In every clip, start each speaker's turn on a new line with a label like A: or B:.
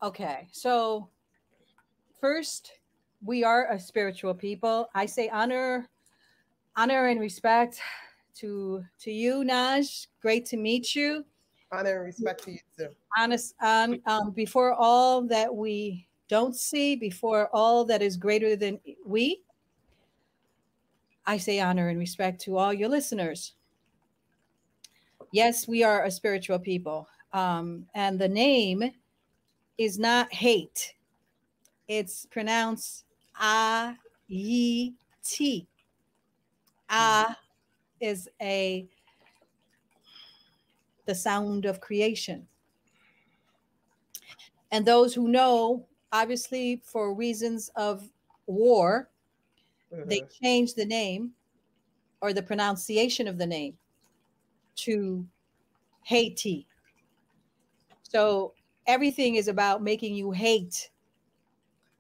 A: Okay, so first, we are a spiritual people. I say honor and respect to you, Naj. Great to meet you.
B: Honor and respect to you too.
A: Honest, before all that we don't see, before all that is greater than we, I say honor and respect to all your listeners. Yes, we are a spiritual people, and the name is not hate. It's pronounced A Yi T. Ah is a the sound of creation. And those who know, obviously, for reasons of war, they
B: Hmm.
A: changed the name or the pronunciation of the name to Haiti. So everything is about making you hate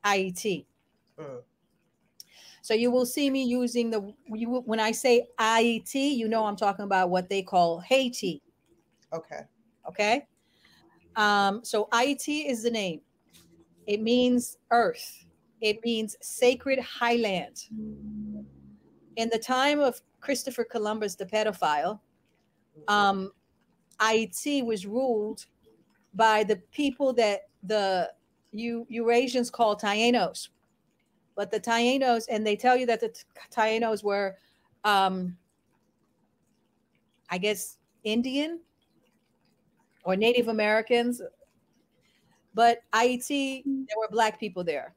A: IET.
B: Mm.
A: So you will see me using when I say IET, you know I'm talking about what they call Haiti.
B: Okay.
A: Okay. So IET is the name. It means earth. It means sacred highland. In the time of Christopher Columbus, the pedophile,
B: Hmm.
A: um, Haiti was ruled by the people that the Eurasians call Tainos. But the Tainos, and they tell you that the Tainos were, um, I guess, Indian or Native Americans. But Haiti, there were black people there.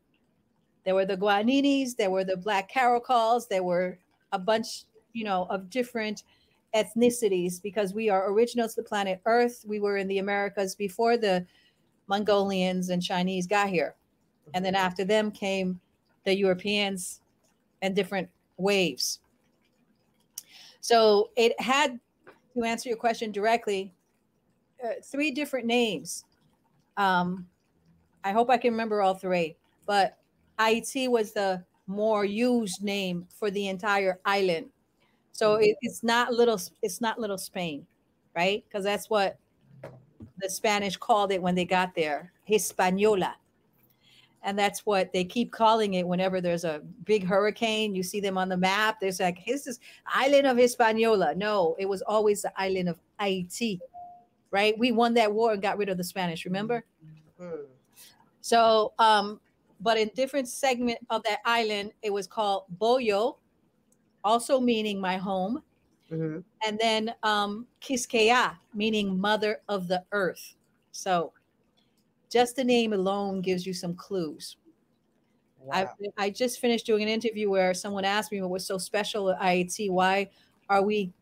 A: There were the Guaninis, there were the black Caracals, there were a bunch, of different ethnicities because we are originals to the planet Earth. We were in the Americas before the Mongolians and Chinese got here. And then
B: Hmm.
A: after them came the Europeans and different waves. So it had, to answer your question directly, three different names. Um, I hope I can remember all three, but Haiti was the more used name for the entire island. So
B: Hmm.
A: it's not little Spain, right? Because that's what the Spanish called it when they got there, Hispaniola. And that's what they keep calling it whenever there's a big hurricane. You see them on the map. There's like, this is island of Hispaniola. No, it was always the island of Haiti, right? We won that war and got rid of the Spanish, remember?
B: Hmm.
A: So, but in different segment of that island, it was called Boyo, also meaning my home,
B: Hmm.
A: and then Quisqueya, meaning mother of the earth. So just the name alone gives you some clues. I,
B: Wow.
A: I just finished doing an interview where someone asked me what was so special at IET. Why are we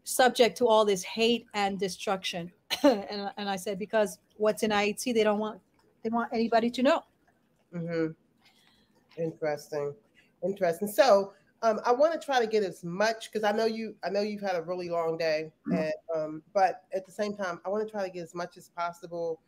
A: subject to all this hate and destruction? And I said, because what's in IET, they want anybody to know.
B: Hmm. Interesting. Interesting. So, I want to try to get as much because I know you've had a really long day, and but at the same time, I want to try to get as much as possible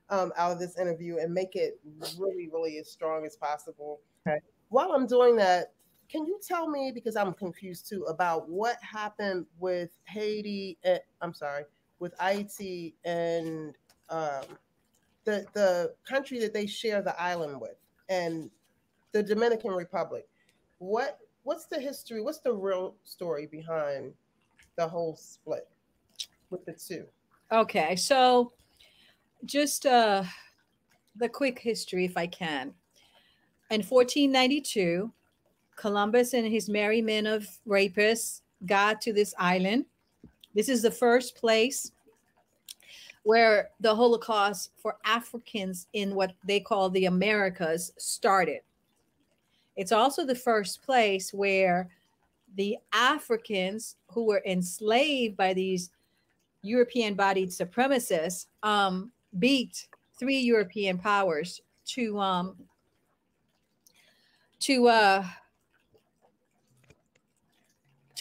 B: out of this interview and make it really, really as strong as possible. Okay. While I'm doing that, can you tell me, because I'm confused too, about what happened with Haiti? I'm sorry, with Haiti and the country that they share the island with, and the Dominican Republic. What's the history? What's the real story behind the whole split with the two?
A: Okay, so just the quick history, if I can. In 1492, Columbus and his merry men of rapists got to this island. This is the first place where the Holocaust for Africans in what they call the Americas started. It's also the first place where the Africans who were enslaved by these European bodied supremacists beat three European powers to to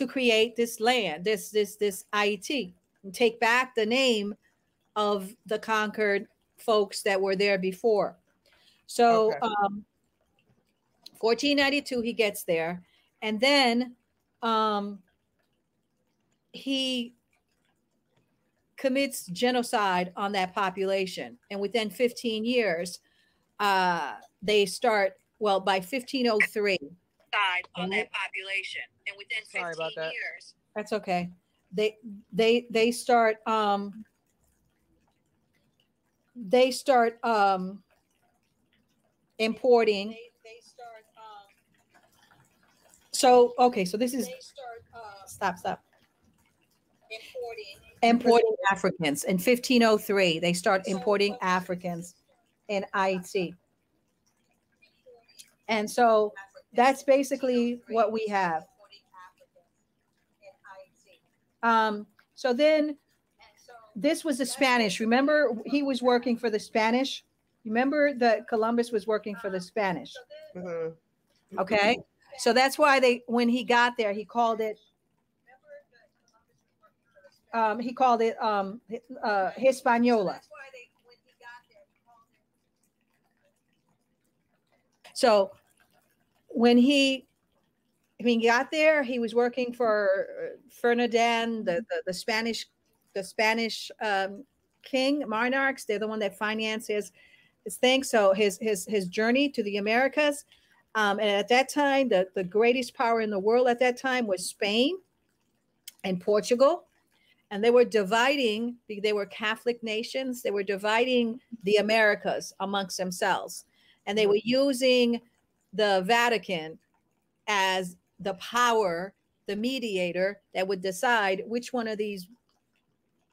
A: create this land, this IT, and take back the name of the conquered folks that were there before. So
B: Okay.
A: 1492 he gets there, and then um, he commits genocide on that population. And within 15 years, they start, well, by 1503. On that population. And within 15 years. That's okay. They start importing. So okay, so this is stop. Importing Africans in 1503. They start importing Africans in Haiti. And so that's basically what we have. So then this was the Spanish. Remember, he was working for the Spanish. Remember that Columbus was working for the Spanish. Mm-hmm. Okay. So that's why when he got there, he called it Hispaniola. So when he got there, he was working for Ferdinand, the Spanish king, monarchs. They're the one that finances his thing. So his journey to the Americas. And at that time, the greatest power in the world at that time was Spain and Portugal. And they were dividing, they were Catholic nations. They were dividing the Americas amongst themselves. And they were using the Vatican as the power, the mediator that would decide which one of these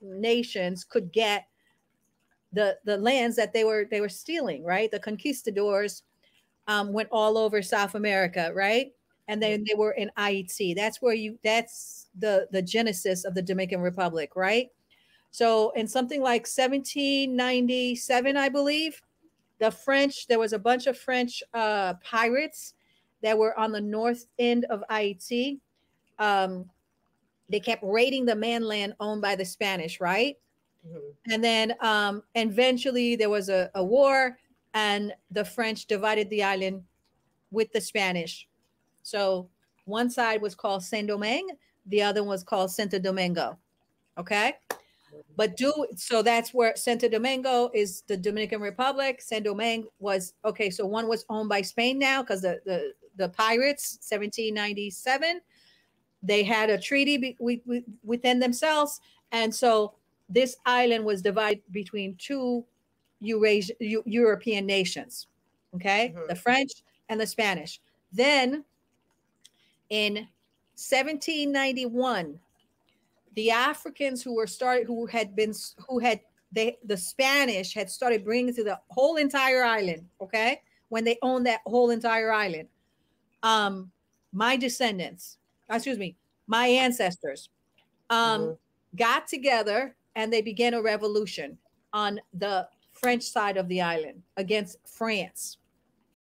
A: nations could get the lands that they were stealing, right? The conquistadors went all over South America, right? And then they were in Haiti. That's the genesis of the Dominican Republic, right? So in something like 1797, I believe, there was a bunch of French pirates that were on the north end of Haiti. They kept raiding the mainland owned by the Spanish, right? Mm-hmm. And then eventually there was a war, and the French divided the island with the Spanish. So one side was called Saint-Domingue, the other was called Santo Domingo. Okay? But so that's where Santo Domingo is the Dominican Republic. Saint-Domingue was, okay, so one was owned by Spain now because the pirates, 1797, they had a treaty within themselves. And so this island was divided between two European nations, okay? Mm-hmm. The French and the Spanish. Then in 1791, the Africans the Spanish had started bringing to the whole entire island, okay? When they owned that whole entire island. My ancestors got together and they began a revolution on the French side of the island against France.